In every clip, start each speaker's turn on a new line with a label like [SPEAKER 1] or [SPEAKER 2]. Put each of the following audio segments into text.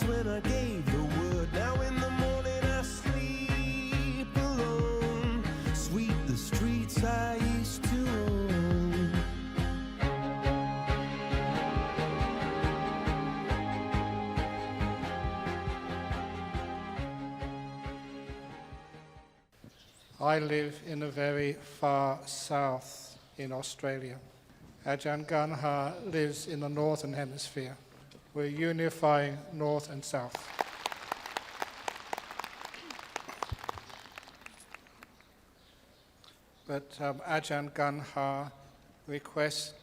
[SPEAKER 1] times when I gave the word. Now in the morning I sleep alone. Sweep the streets I used to own.
[SPEAKER 2] I live in the very far south in Australia. Ajahn Ganha lives in the northern hemisphere. We're unifying north and south. But Ajahn Ganha requested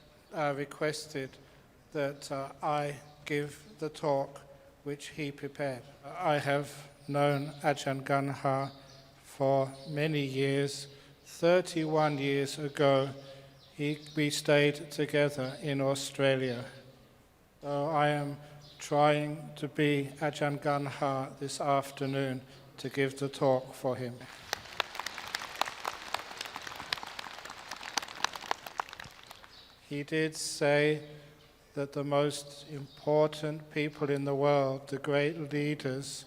[SPEAKER 2] that I give the talk which he prepared. I have known Ajahn Ganha for many years. 31 years ago, we stayed together in Australia. So I am trying to be Ajahn Ganha this afternoon to give the talk for him. He did say that the most important people in the world, the great leaders,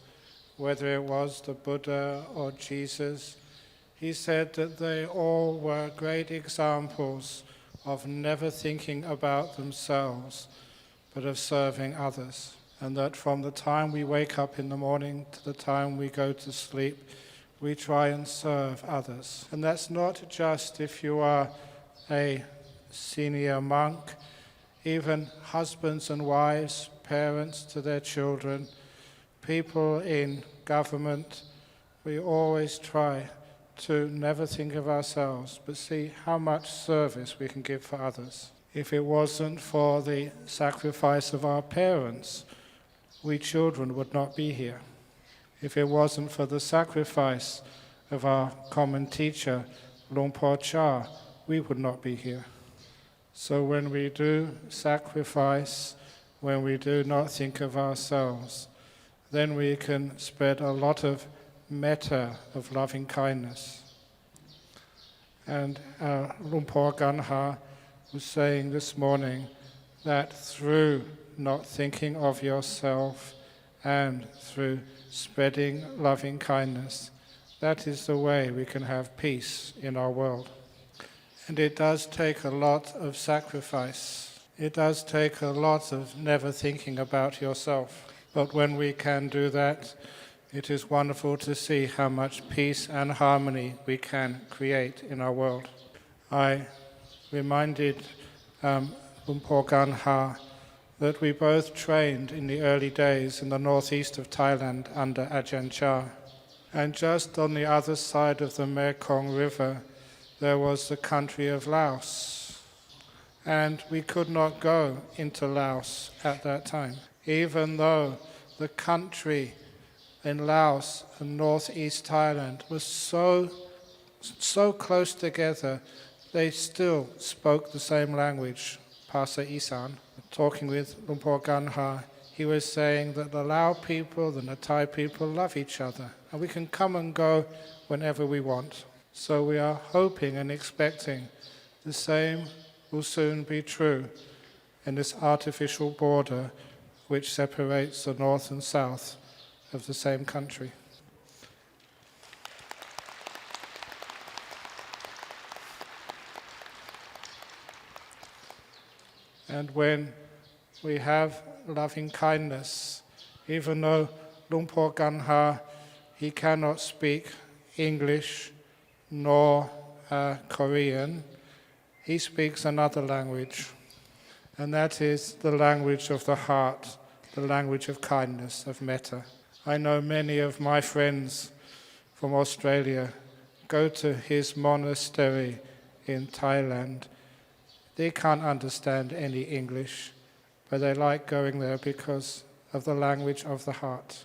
[SPEAKER 2] whether it was the Buddha or Jesus, he said that they all were great examples of never thinking about themselves, but of serving others. And that from the time we wake up in the morning to the time we go to sleep, we try and serve others. And that's not just if you are a senior monk, even husbands and wives, parents to their children, people in government, we always try to never think of ourselves, but see how much service we can give for others. If it wasn't for the sacrifice of our parents, we children would not be here. If it wasn't for the sacrifice of our common teacher, Luang Por Chah, we would not be here. So when we do sacrifice, when we do not think of ourselves, then we can spread a lot of metta, of loving kindness. And Luang Por Ganha was saying this morning that through not thinking of yourself and through spreading loving kindness, that is the way we can have peace in our world. And it does take a lot of sacrifice. It does take a lot of never thinking about yourself. But when we can do that, it is wonderful to see how much peace and harmony we can create in our world. I reminded Luang Por Ganha that we both trained in the early days in the northeast of Thailand under Ajahn Chah. And just on the other side of the Mekong River, there was the country of Laos. And we could not go into Laos at that time, even though the country in Laos and northeast Thailand was so close together, they still spoke the same language, Pasa Isan. Talking with Luang Por Ganha, he was saying that the Lao people and the Thai people love each other, and we can come and go whenever we want. So we are hoping and expecting the same will soon be true in this artificial border which separates the north and south of the same country. And when we have loving kindness, even though Luang Por Ganha, he cannot speak English nor Korean, he speaks another language, and that is the language of the heart, the language of kindness, of metta. I know many of my friends from Australia go to his monastery in Thailand. They can't understand any English, but they like going there because of the language of the heart.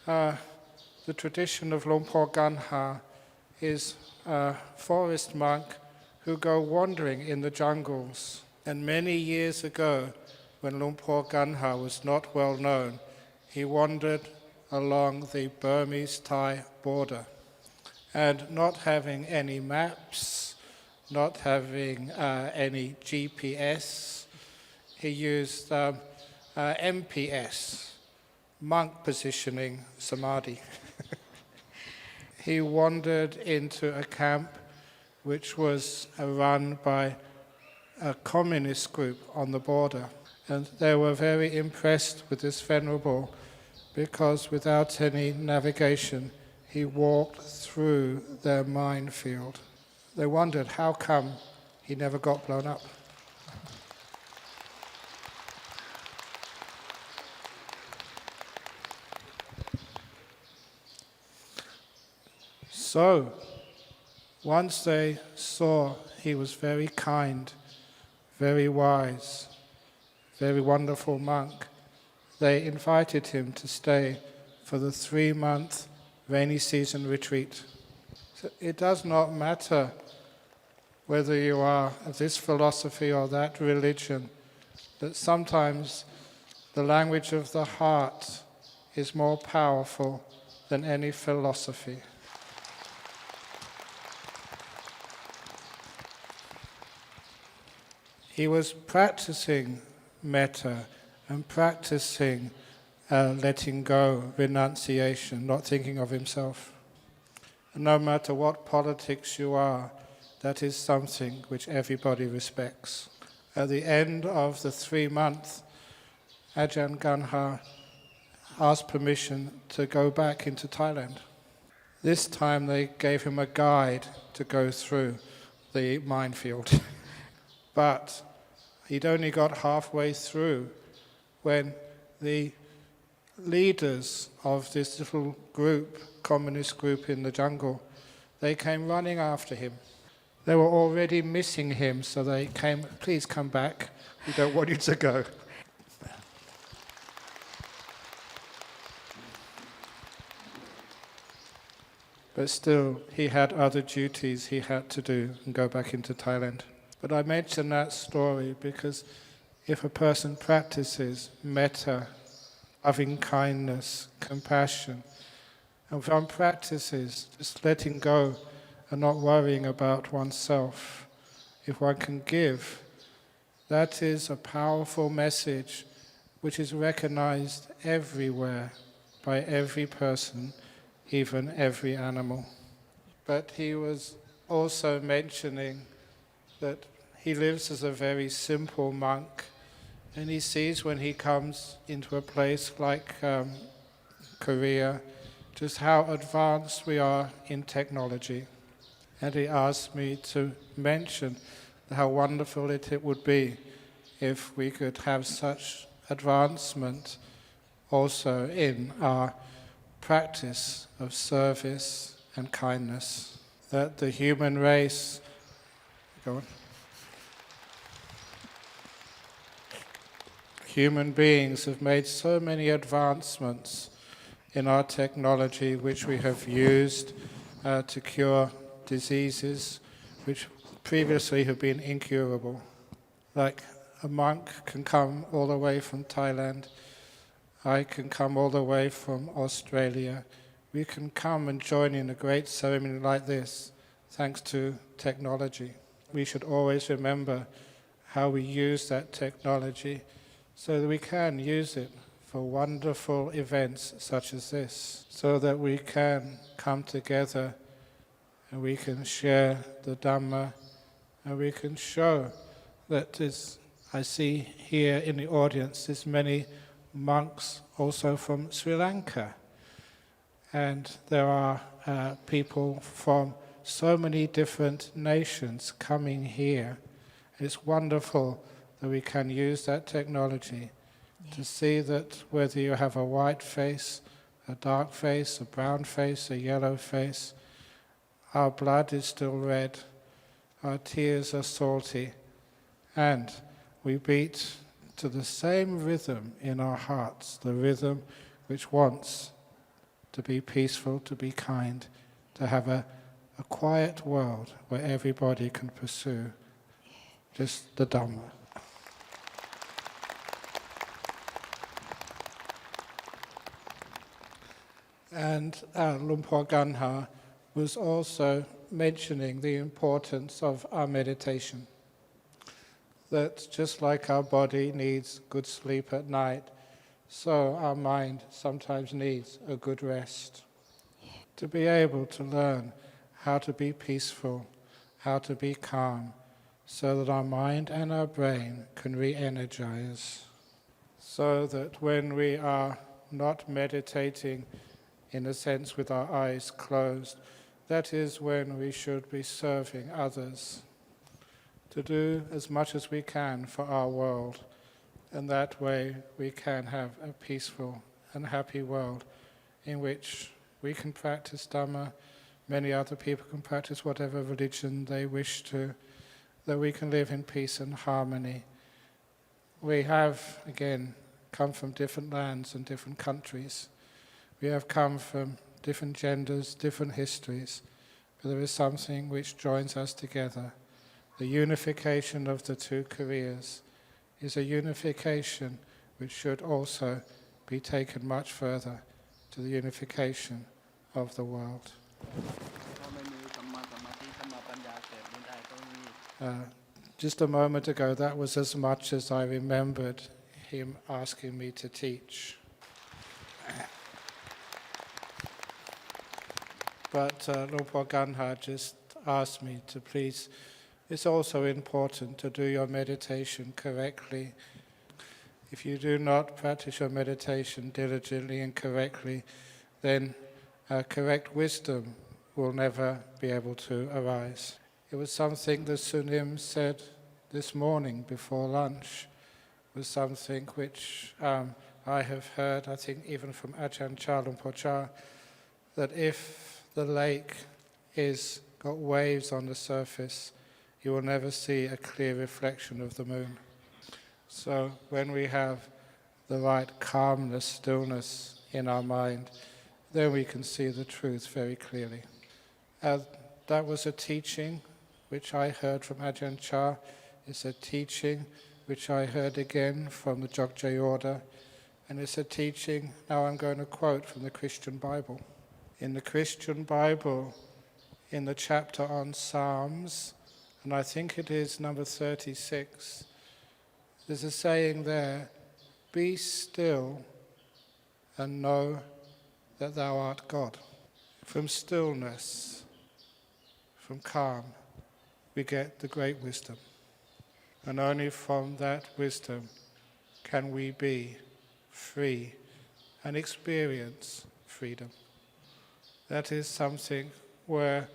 [SPEAKER 2] The tradition of Luang Por Ganha is a forest monk who go wandering in the jungles. And many years ago, when Luang Por Ganha was not well known, he wandered along the Burmese-Thai border. And not having any maps, not having any GPS, he used MPS, monk positioning samadhi. He wandered into a camp which was run by a communist group on the border. And they were very impressed with this venerable because without any navigation, he walked through their minefield. They wondered how come he never got blown up. So, once they saw he was very kind, very wise, very wonderful monk, they invited him to stay for the 3-month rainy season retreat. So it does not matter whether you are of this philosophy or that religion, that sometimes the language of the heart is more powerful than any philosophy. He was practicing metta and practicing letting go, renunciation, not thinking of himself. And no matter what politics you are, that is something which everybody respects. At the end of the 3-month, Ajahn Ganha asked permission to go back into Thailand. This time they gave him a guide to go through the minefield. But he'd only got halfway through when the leaders of this little group, communist group in the jungle, they came running after him. They were already missing him, so they came, please come back, we don't want you to go. But still, he had other duties he had to do and go back into Thailand. But I mention that story because if a person practices metta, loving kindness, compassion, and if one practices just letting go and not worrying about oneself, if one can give, that is a powerful message which is recognized everywhere by every person, even every animal. But he was also mentioning that he lives as a very simple monk, and he sees when he comes into a place like Korea just how advanced we are in technology. And he asked me to mention how wonderful it would be if we could have such advancement also in our practice of service and kindness, that the human race human beings have made so many advancements in our technology which we have used to cure diseases which previously have been incurable. Like a monk can come all the way from Thailand, I can come all the way from Australia. We can come and join in a great ceremony like this thanks to technology. We should always remember how we use that technology so that we can use it for wonderful events such as this, so that we can come together and we can share the Dhamma and we can show that I see here in the audience there's many monks also from Sri Lanka, and there are people from so many different nations coming here. It's wonderful that we can use that technology to see that whether you have a white face, a dark face, a brown face, a yellow face, our blood is still red, our tears are salty, and we beat to the same rhythm in our hearts, the rhythm which wants to be peaceful, to be kind, to have a quiet world where everybody can pursue just the Dhamma. And Lumpur Ganha was also mentioning the importance of our meditation. That just like our body needs good sleep at night, So our mind sometimes needs a good rest. To be able to learn how to be peaceful, how to be calm, so that our mind and our brain can re-energize. So that when we are not meditating, in a sense with our eyes closed, that is when we should be serving others, to do as much as we can for our world, and that way we can have a peaceful and happy world in which we can practice Dhamma, many other people can practice whatever religion they wish to, that we can live in peace and harmony. We have, again, come from different lands and different countries. We have come from different genders, different histories, but there is something which joins us together. The unification of the two Koreas is a unification which should also be taken much further to the unification of the world. Just a moment ago, that was as much as I remembered him asking me to teach. But Lumpur Ganha just asked me to please, it's also important to do your meditation correctly. If you do not practice your meditation diligently and correctly, then correct wisdom will never be able to arise. It was something the Sunim said this morning before lunch, was something which I have heard, I think even from Ajahn Chah Lumpur Cha, that if the lake is got waves on the surface, you will never see a clear reflection of the moon. So when we have the right calmness, stillness in our mind, then we can see the truth very clearly. That was a teaching which I heard from Ajahn Chah. It's a teaching which I heard again from the Jogja order, and it's a teaching, now I'm going to quote from the Christian Bible. In the Christian Bible, in the chapter on Psalms, and I think it is number 36, there's a saying there, "Be still and know that thou art God." From stillness, from calm, we get the great wisdom. And only from that wisdom can we be free and experience freedom. That is something where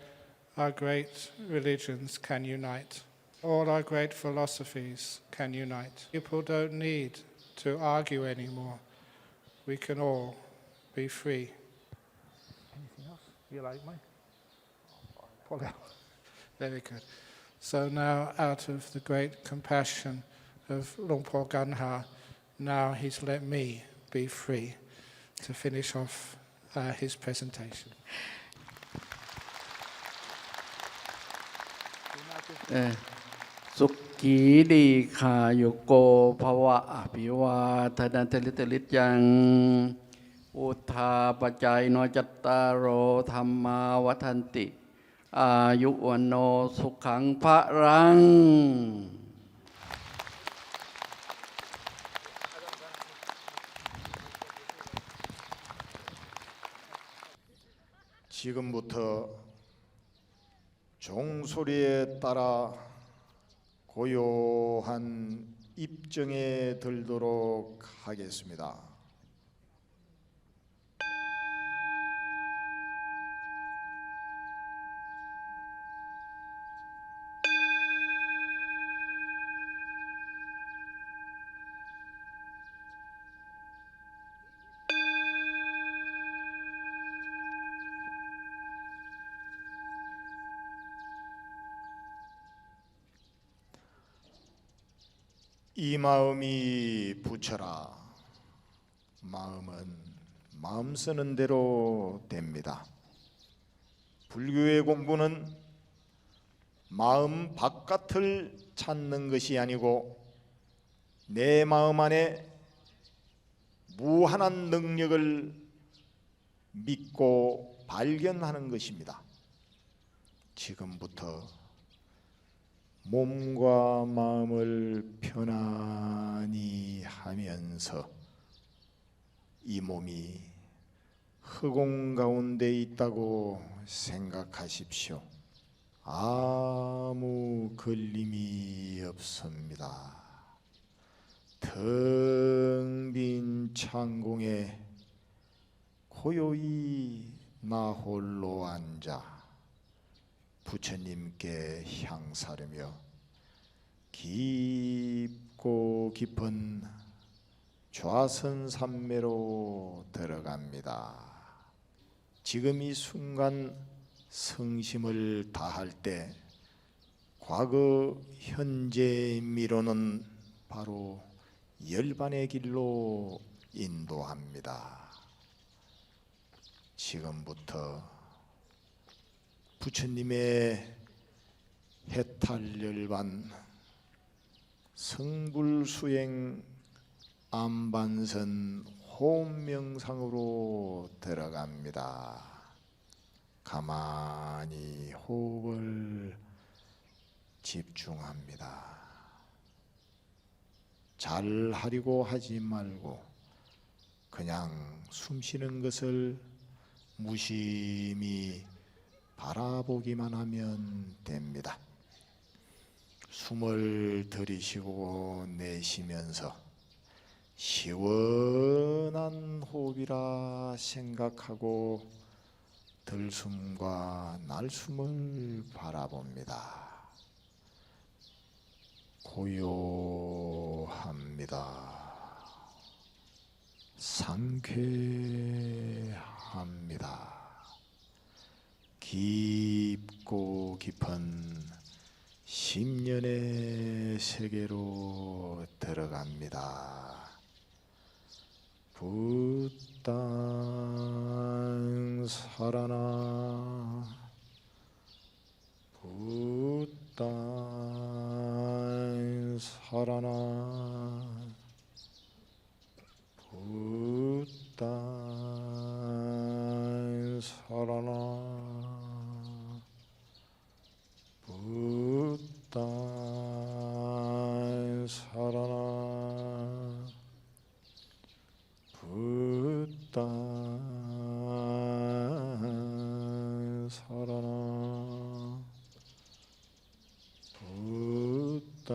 [SPEAKER 2] our great religions can unite. All our great philosophies can unite. People don't need to argue anymore. We can all be free. Anything else? You like me? Pull out. Very good. So now, out of the great compassion of Lumpur Ganha, now he's let me be free to finish off his presentation.
[SPEAKER 3] สุขีดีขายุโกภวะอภิวาทนาเทลิตลิตยังอุทาปจายโนจัตตารโอธรรมาวัฏันติอายุวันโนสุขังพรัง
[SPEAKER 4] 지금부터 종소리에 따라 고요한 입정에 들도록 하겠습니다. 이 마음이 부처라. 마음은 마음 쓰는 대로 됩니다. 불교의 공부는 마음 바깥을 찾는 것이 아니고 내 마음 안에 무한한 능력을 믿고 발견하는 것입니다. 지금부터 몸과 마음을 편안히 하면서 이 몸이 흑공 가운데 있다고 생각하십시오. 아무 걸림이 없습니다. 텅 빈 창공에 고요히 나 홀로 앉아 부처님께 향사르며 깊고 깊은 좌선삼매로 들어갑니다. 지금 이 순간 성심을 다할 때 과거, 현재, 미로는 바로 열반의 길로 인도합니다. 지금부터 부처님의 해탈열반 성불수행 안반선 호흡명상으로 들어갑니다. 가만히 호흡을 집중합니다. 잘 하려고 하지 말고 그냥 숨쉬는 것을 무심히 바라보기만 하면 됩니다. 숨을 들이쉬고 내쉬면서 시원한 호흡이라 생각하고 들숨과 날숨을 바라봅니다. 고요합니다. 상쾌합니다. 깊고 깊은 심연의 세계로 들어갑니다. 붓당 살아나 붓당 살아나 붓당 살아나 붓당 살아나 붓당 살아나 붓당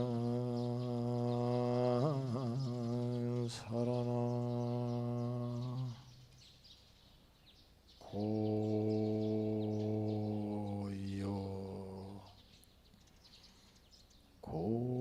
[SPEAKER 4] 살아나 고요 고요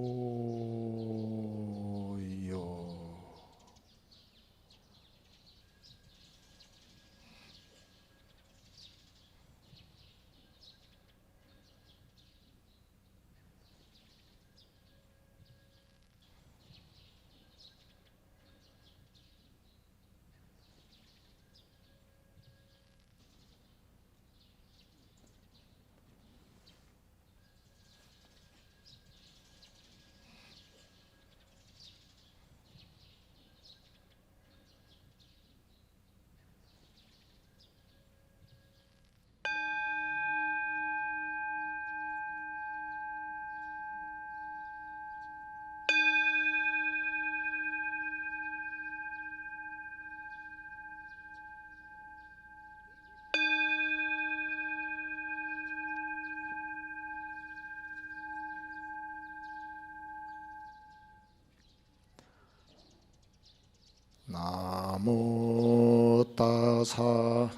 [SPEAKER 4] 나모 따사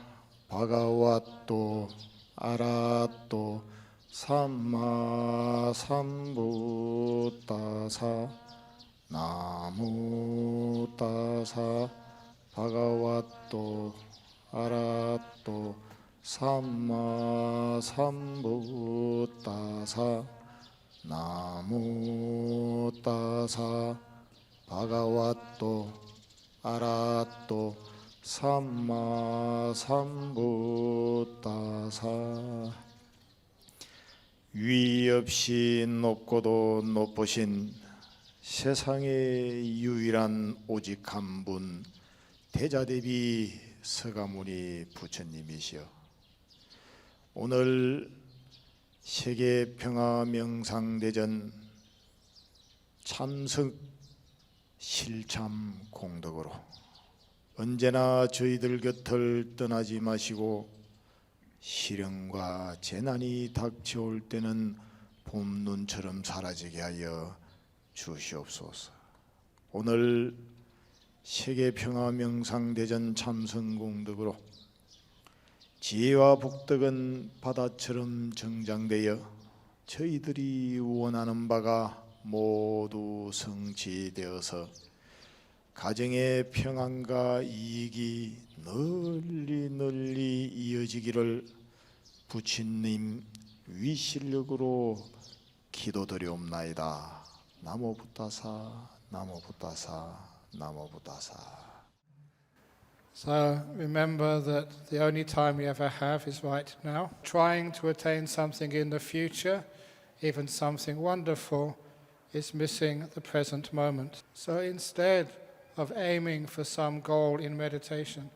[SPEAKER 4] 바가와또 아라또 삼마 삼부따사 나모 따사 바가와또 아라또 삼마 삼부따사 나모 따사 바가와또 아라또 삼마 삼부따사 위 없이 높고도 높으신 세상의 유일한 오직 한 분 대자대비 서가모니 부처님이시여, 오늘 세계평화명상대전 참석 실참 공덕으로 언제나 저희들 곁을 떠나지 마시고 시련과 재난이 닥쳐올 때는 봄눈처럼 사라지게 하여 주시옵소서. 오늘 세계평화명상대전 참선공덕으로 지혜와 복덕은 바다처럼 정장되어 저희들이 원하는 바가 모두 성취되어서 가정의 평안과 이익이 널리 이어지기를 부처님 위실력으로 기도드리옵나이다. 나모 붓다사, 나모 붓다사, 나모 붓다사.
[SPEAKER 2] So remember that the only time you ever have is right now. Trying to attain something in the future, even something wonderful, is missing the present moment. So instead of aiming for some goal in meditation,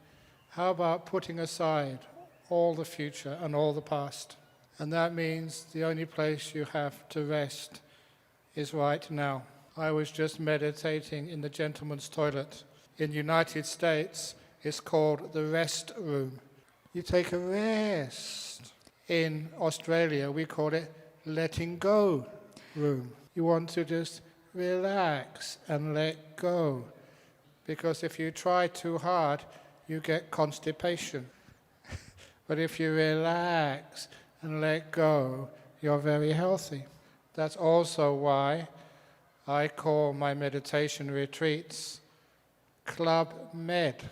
[SPEAKER 2] how about putting aside all the future and all the past? And that means the only place you have to rest is right now. I was just meditating in the gentleman's toilet. In the United States, it's called the rest room. You take a rest. In Australia, we call it letting go room. You want to just relax and let go. Because if you try too hard, you get constipation. But if you relax and let go, you're very healthy. That's also why I call my meditation retreats Club Med,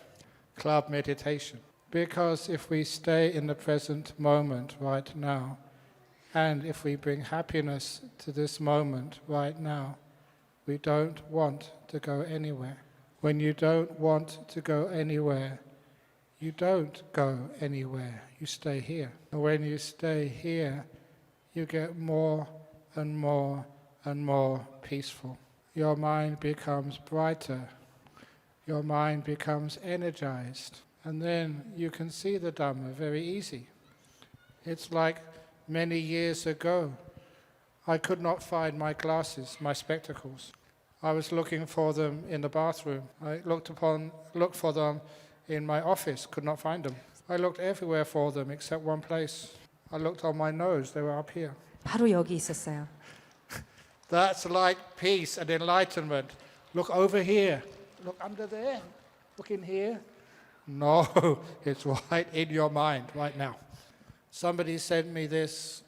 [SPEAKER 2] Club Meditation. Because if we stay in the present moment right now, and if we bring happiness to this moment right now, we don't want to go anywhere. When you don't want to go anywhere, you don't go anywhere. You stay here. And when you stay here, you get more and more and more peaceful. Your mind becomes brighter. Your mind becomes energized. And then you can see the Dhamma very easy. It's like many years ago, I could not find my glasses, my spectacles. I was looking for them in the bathroom. I looked for them in my office, could not find them. I looked everywhere for them except one place. I looked on my nose, they were up here.
[SPEAKER 5] 바로 여기 있었어요.
[SPEAKER 2] That's like peace and enlightenment. Look over here. Look under there. Look in here. No, it's right in your mind right now. Somebody sent me this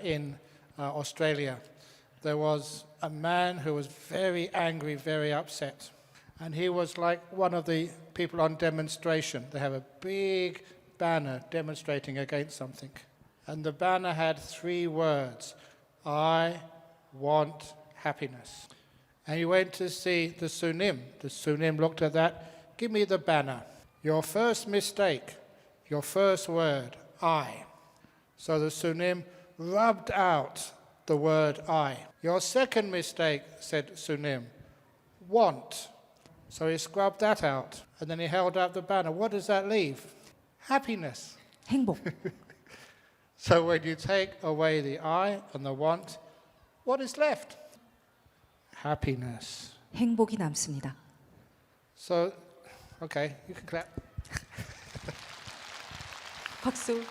[SPEAKER 2] in Australia. There was a man who was very angry, very upset. And he was like one of the people on demonstration. They have a big banner demonstrating against something. And the banner had 3 words: I want happiness. And he went to see the Sunim. The Sunim looked at that. Give me the banner. Your first mistake, your first word, I. So the Sunim rubbed out the word I. Your second mistake, said Sunim, want. So he scrubbed that out, and then he held up the banner. What does that leave? Happiness.
[SPEAKER 5] 행복.
[SPEAKER 2] So when you take away the I and the want, what is left? Happiness.
[SPEAKER 5] 행복이 남습니다.
[SPEAKER 2] So, okay, you can clap.
[SPEAKER 5] 박수.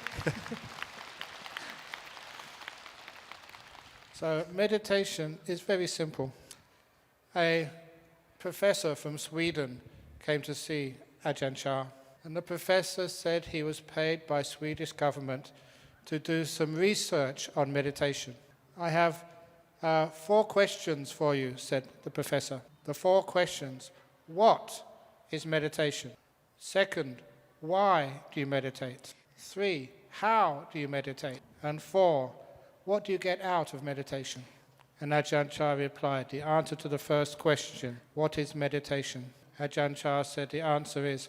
[SPEAKER 2] So meditation is very simple. A professor from Sweden came to see Ajahn Chah, and the professor said he was paid by Swedish government to do some research on meditation. I have 4 questions for you, said the professor. The 4 questions: what is meditation? Second, why do you meditate? 3, how do you meditate? And 4, what do you get out of meditation? And Ajahn Chah replied, the answer to the first question, what is meditation? Ajahn Chah said the answer is,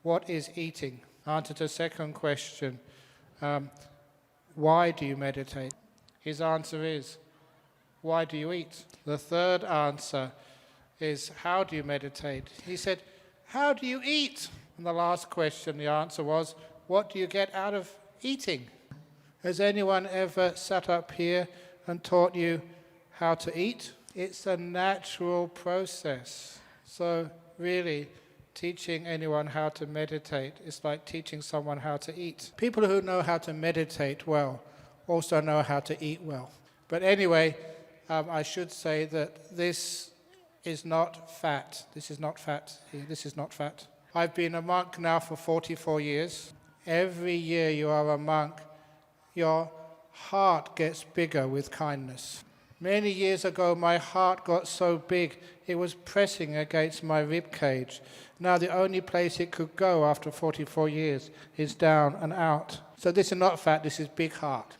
[SPEAKER 2] what is eating? Answer to the second question, why do you meditate? His answer is, why do you eat? The third answer is, how do you meditate? He said, how do you eat? And the last question, the answer was, what do you get out of eating? Has anyone ever sat up here and taught you how to eat? It's a natural process. So really, teaching anyone how to meditate is like teaching someone how to eat. People who know how to meditate well also know how to eat well. But anyway, I should say that this is not fat. This is not fat. This is not fat. I've been a monk now for 44 years. Every year you are a monk, your heart gets bigger with kindness. Many years ago, my heart got so big, it was pressing against my rib cage. Now the only place it could go after 44 years is down and out. So this is not fat, this is big heart.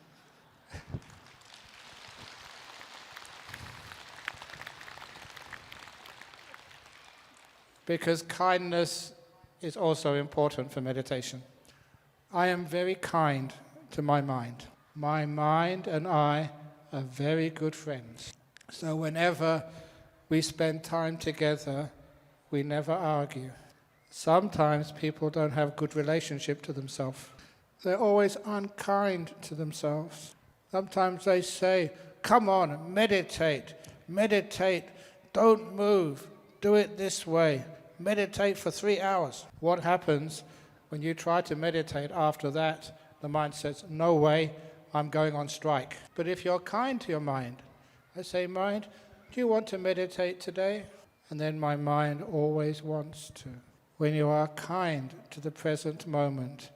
[SPEAKER 2] Because kindness is also important for meditation. I am very kind to my mind. My mind and I are very good friends. So whenever we spend time together, we never argue. Sometimes people don't have good relationship to themselves. They're always unkind to themselves. Sometimes they say, come on, meditate, meditate, don't move, do it this way, meditate for 3 hours. What happens when you try to meditate after that? The mind says, no way, I'm going on strike. But if you're kind to your mind, I say, mind, do you want to meditate today? And then my mind always wants to. When you are kind to the present moment,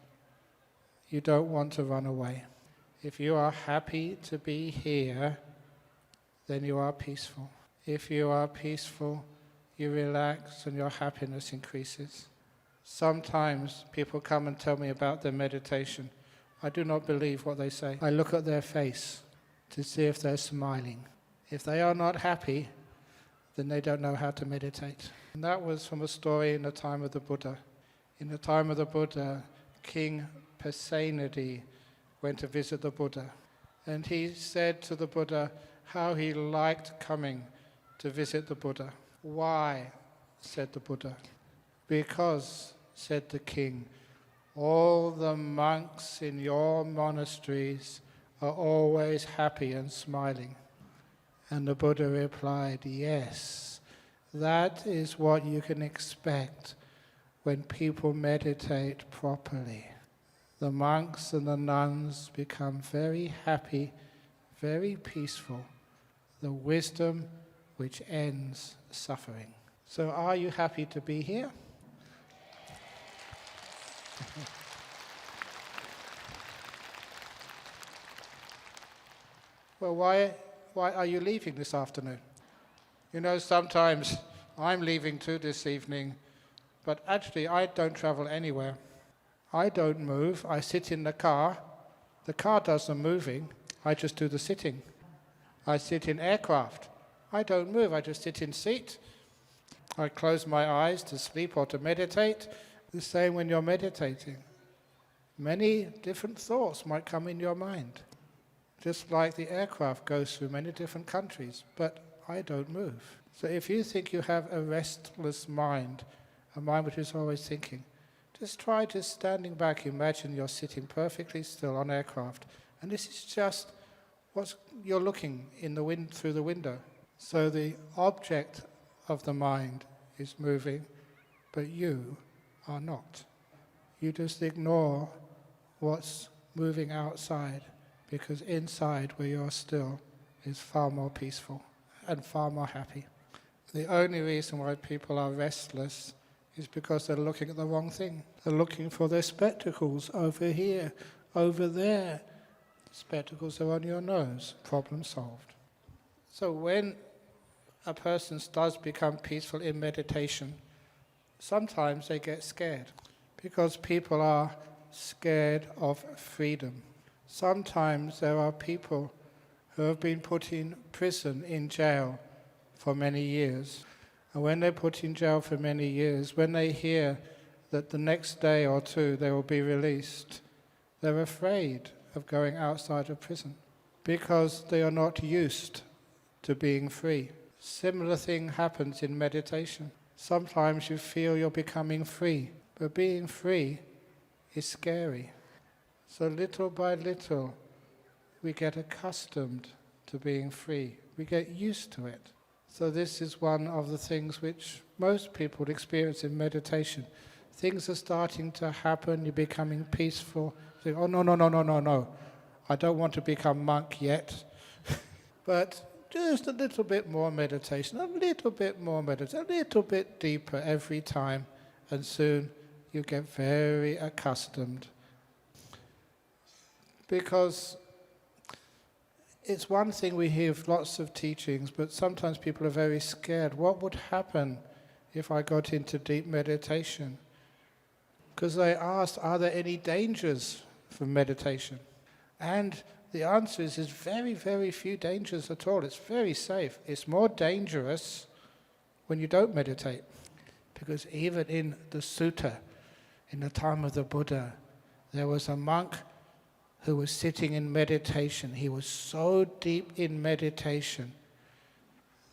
[SPEAKER 2] you don't want to run away. If you are happy to be here, then you are peaceful. If you are peaceful, you relax and your happiness increases. Sometimes people come and tell me about their meditation. I do not believe what they say. I look at their face to see if they're smiling. If they are not happy, then they don't know how to meditate. And that was from a story in the time of the Buddha. In the time of the Buddha, King Pasenadi went to visit the Buddha. And he said to the Buddha how he liked coming to visit the Buddha. Why? Said the Buddha. Because, said the king, all the monks in your monasteries are always happy and smiling. And the Buddha replied, yes, that is what you can expect when people meditate properly. The monks and the nuns become very happy, very peaceful. The wisdom which ends suffering. So are you happy to be here? Well, why are you leaving this afternoon? You know, sometimes I'm leaving too this evening, but actually I don't travel anywhere. I don't move. I sit in the car. The car does the moving. I just do the sitting. I sit in aircraft. I don't move. I just sit in seat. I close my eyes to sleep or to meditate. The same when you're meditating. Many different thoughts might come in your mind. Just like the aircraft goes through many different countries, but I don't move. So if you think you have a restless mind, a mind which is always thinking, just try just standing back, imagine you're sitting perfectly still on aircraft, and this is just what you're looking in the wind through the window. So the object of the mind is moving, but you are not. You just ignore what's moving outside, because inside where you're still is far more peaceful and far more happy. The only reason why people are restless is because they're looking at the wrong thing. They're looking for their spectacles over here, over there. Spectacles are on your nose. Problem solved. So when a person does become peaceful in meditation, sometimes they get scared because people are scared of freedom. Sometimes there are people who have been put in prison, in jail for many years. And when they're put in jail for many years, when they hear that the next day or two they will be released, they're afraid of going outside of prison because they are not used to being free. Similar thing happens in meditation. Sometimes you feel you're becoming free, but being free is scary. So little by little, we get accustomed to being free. We get used to it. So this is one of the things which most people experience in meditation. Things are starting to happen, you're becoming peaceful. You think, oh, no. I don't want to become monk yet. But just a little bit more meditation, a little bit more meditation, a little bit deeper every time. And soon you get very accustomed. Because it's one thing we hear lots of teachings, but sometimes people are very scared. What would happen if I got into deep meditation? Because they asked, are there any dangers from meditation? And the answer is there's very, very few dangers at all. It's very safe. It's more dangerous when you don't meditate. Because even in the sutta, in the time of the Buddha, there was a monk who was sitting in meditation. He was so deep in meditation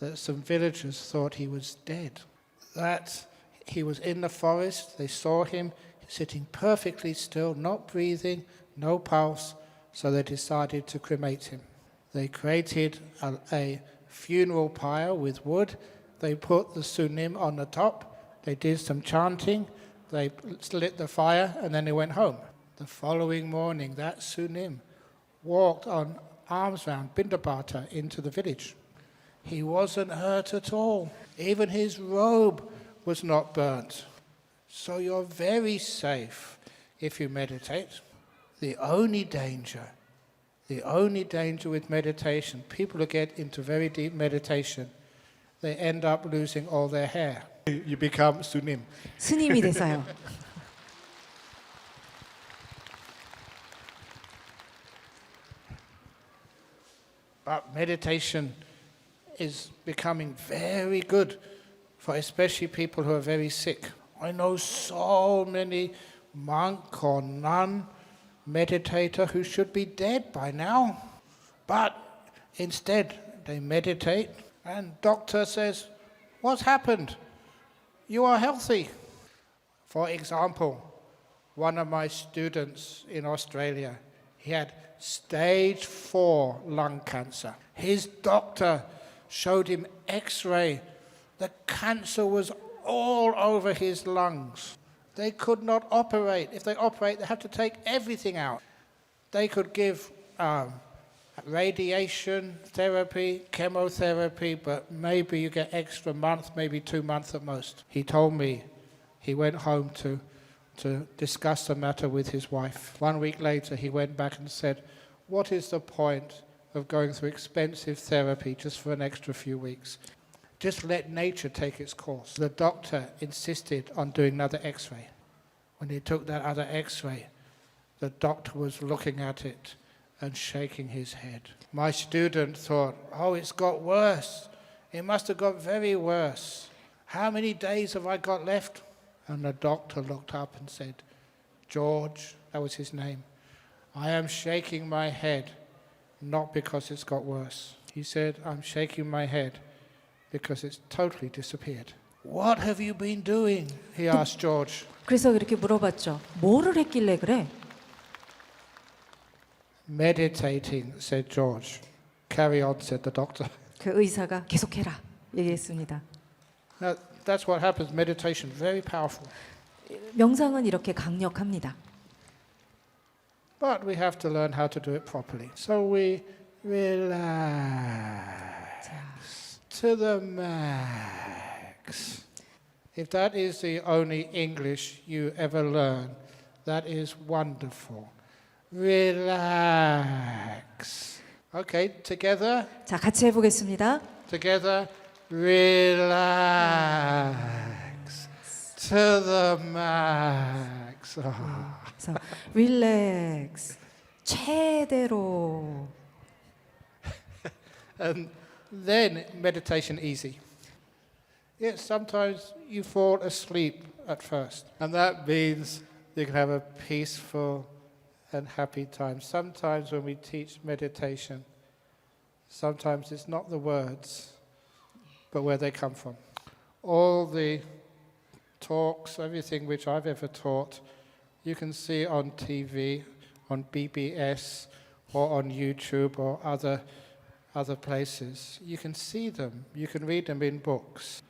[SPEAKER 2] that some villagers thought he was dead. That he was in the forest, they saw him sitting perfectly still, not breathing, no pulse, so they decided to cremate him. They created a funeral pyre with wood. They put the sunim on the top. They did some chanting. They lit the fire, and then they went home. The following morning, that sunim walked on arms round Bindabata into the village. He wasn't hurt at all. Even his robe was not burnt. So you're very safe if you meditate. The only danger with meditation, people who get into very deep meditation, they end up losing all their hair. You become sunim.
[SPEAKER 5] 스님이 돼서요.
[SPEAKER 2] But meditation is becoming very good for especially people who are very sick. I know so many monk or nun meditator who should be dead by now. But instead they meditate and doctor says, what's happened? You are healthy. For example, one of my students in Australia, he had stage 4 lung cancer. His doctor showed him X-ray. The cancer was all over his lungs. They could not operate. If they operate, they have to take everything out. They could give radiation therapy, chemotherapy, but maybe you get extra month, maybe 2 months at most. He told me he went home to discuss the matter with his wife. 1 week later, he went back and said, what is the point of going through expensive therapy just for an extra few weeks? Just let nature take its course. The doctor insisted on doing another X-ray. When he took that other X-ray, the doctor was looking at it and shaking his head. My student thought, oh, it's got worse. It must have got very worse. How many days have I got left? And the doctor looked up and said, George, that was his name, I am shaking my head, not because it's got worse. He said, I'm shaking my head because it's totally disappeared. What have you been doing? He asked George.
[SPEAKER 5] 그래서 이렇게 물어봤죠. 뭐를 했길래 그래?
[SPEAKER 2] Meditating, said George. Carry on, said the doctor.
[SPEAKER 5] 그 의사가 계속해라 얘기했습니다.
[SPEAKER 2] Now, that's what happens. Meditation, very powerful.
[SPEAKER 5] 명상은 이렇게 강력합니다.
[SPEAKER 2] But we have to learn how to do it properly. So we relax to the max. If that is the only English you ever learn, that is wonderful. Relax. Okay, together.
[SPEAKER 5] 자, 같이 해보겠습니다.
[SPEAKER 2] Together. Relax to the max.
[SPEAKER 5] 그래서 릴렉스 최대로.
[SPEAKER 2] And then meditation easy. Yes, sometimes you fall asleep at first, and that means you can have a peaceful and happy time. Sometimes when we teach meditation, sometimes it's not the words, but where they come from. All the talks, everything which I've ever taught, you can see on TV, on BBS, or on YouTube, or other other places. You can see them, you can read them in books,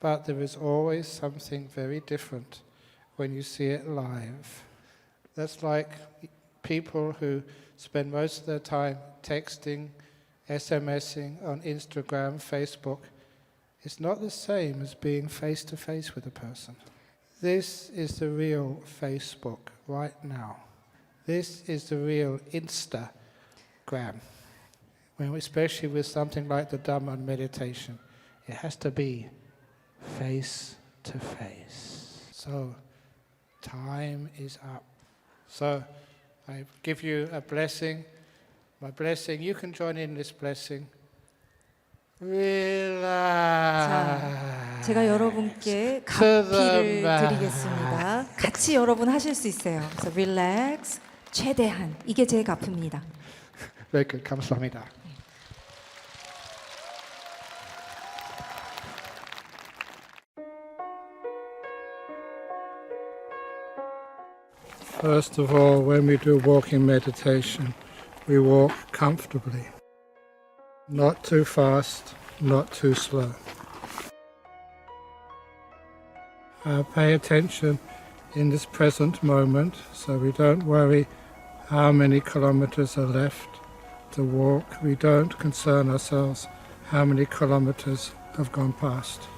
[SPEAKER 2] but there is always something very different when you see it live. That's like people who spend most of their time texting, SMSing on Instagram, Facebook. It's not the same as being face to face with a person. This is the real Facebook right now. This is the real Instagram. When, especially with something like the Dhamma meditation, it has to be face to face. So time is up. So I give you a blessing. My blessing, you can join in this blessing. Relax.
[SPEAKER 5] 자, 제가 여러분께 가피를 드리겠습니다. 같이 여러분 하실 수 있어요. 그래서 relax, 최대한. 이게 제 가프입니다.
[SPEAKER 2] Very good. 감사합니다. First of all, when we do walking meditation, we walk comfortably. Not too fast, not too slow. Pay attention in this present moment, so we don't worry how many kilometers are left to walk. We don't concern ourselves how many kilometers have gone past.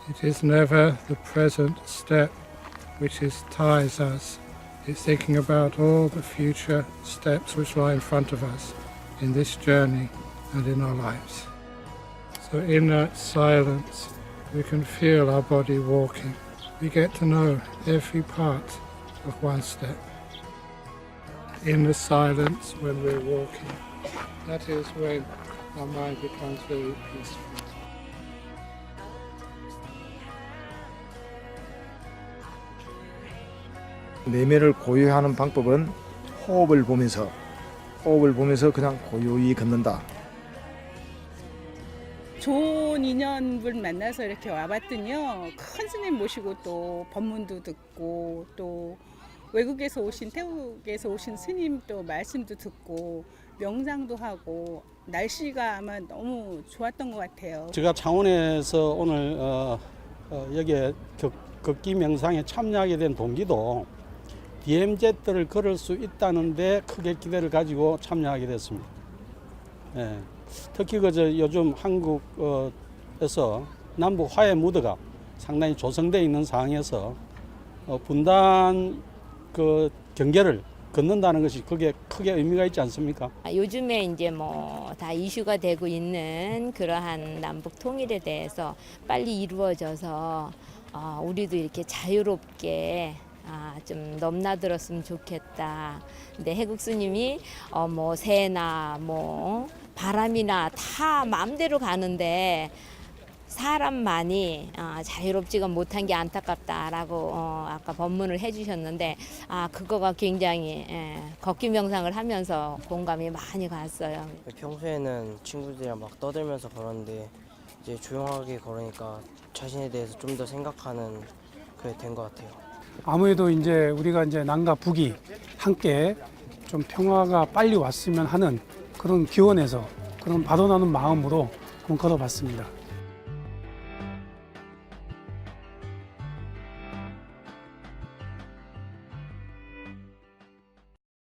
[SPEAKER 2] It is never the present step which ties us. It's thinking about all the future steps which lie in front of us in this journey and in our lives. So in that silence, we can feel our body walking. We get to know every part of one step. In the silence, when we're walking, that is when our mind becomes very peaceful.
[SPEAKER 4] 내면을 고요하는 방법은 호흡을 보면서 그냥 고요히 걷는다.
[SPEAKER 6] 좋은 인연을 만나서 이렇게 와봤더니요, 큰 스님 모시고 또 법문도 듣고 또 외국에서 오신 태국에서 오신 스님 또 말씀도 듣고 명상도 하고 날씨가 아마 너무 좋았던 것 같아요.
[SPEAKER 7] 제가 창원에서 오늘 여기에 걷기 명상에 참여하게 된 동기도 Dmz를 걸을 수 있다는데 크게 기대를 가지고 참여하게 됐습니다. 예. 특히 요즘 한국에서 남북 화해 무드가 상당히 조성되어 있는 상황에서 분단 경계를 걷는다는 것이 그게 크게 의미가 있지 않습니까?
[SPEAKER 8] 요즘에 이제 뭐 다 이슈가 되고 있는 그러한 남북 통일에 대해서 빨리 이루어져서 우리도 이렇게 자유롭게 좀 넘나들었으면 좋겠다. 근데 해국 스님이 뭐 새나 뭐 바람이나 다 마음대로 가는데 사람만이 자유롭지가 못한 게 안타깝다라고 아까 법문을 해주셨는데 그거가 굉장히 걷기 명상을 하면서 공감이 많이 갔어요.
[SPEAKER 9] 평소에는 친구들이랑 막 떠들면서 걸었는데 이제 조용하게 걸으니까 자신에 대해서 좀 더 생각하는 그게 된 것 같아요.
[SPEAKER 10] 아무래도 이제 우리가 이제 남과 북이 함께 좀 평화가 빨리 왔으면 하는 그런 기원에서 그런 받아나는 마음으로 한번 걸어봤습니다.